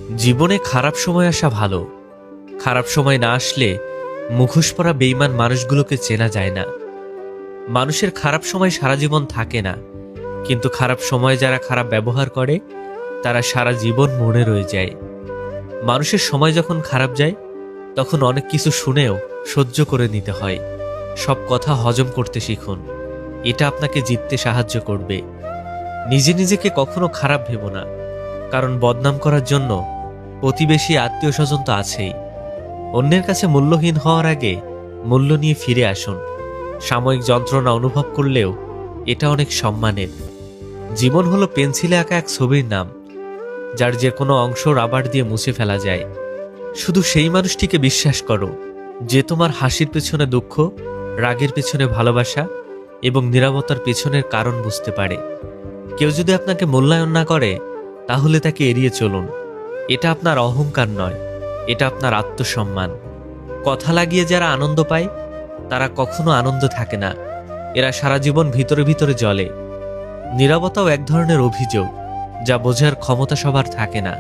জীবনে খারাপ সময় আসা ভালো। খারাপ সময় না আসলে মুখোশ পরা বেঈমান মানুষগুলোকে চেনা যায় না। মানুষের খারাপ সময় সারা জীবন থাকে না, কিন্তু খারাপ সময় যারা খারাপ ব্যবহার করে তারা সারা জীবন মনে রয়ে যায়। মানুষের সময় যখন খারাপ যায় তখন অনেক কিছু শুনেও সহ্য করে নিতে হয়। সব কথা হজম করতে শিখুন, এটা আপনাকে জিততে সাহায্য করবে। নিজে নিজেকে কখনো খারাপ ভেবো না, কারণ বদনাম করার জন্য প্রতিবেশী আত্মীয় স্বজন তো আছেই। অন্যের কাছে মূল্যহীন হওয়ার আগে মূল্য নিয়ে ফিরে আসুন। সাময়িক যন্ত্রণা অনুভব করলেও এটা অনেক সম্মানের। জীবন হলো পেন্সিলে আঁকা এক ছবির নাম, যার যে কোনো অংশ রাবার দিয়ে মুছে ফেলা যায়। শুধু সেই মানুষটিকে বিশ্বাস করো যে তোমার হাসির পেছনে দুঃখ, রাগের পেছনে ভালোবাসা এবং নীরবতার পেছনের কারণ বুঝতে পারে। কেউ যদি আপনাকে মূল্যায়ন না করে তাহলে তাকে এড়িয়ে চলুন। এটা আপনার অহংকার নয়, এটা আপনার আত্মসম্মান। কথা লাগিয়ে যারা আনন্দ পায় তারা কখনো আনন্দ থাকে না, এরা সারা জীবন ভিতরে ভিতরে জ্বলে। নীরবতাও এক ধরনের অভিযোগ, যা বোঝার ক্ষমতা সবার থাকে না।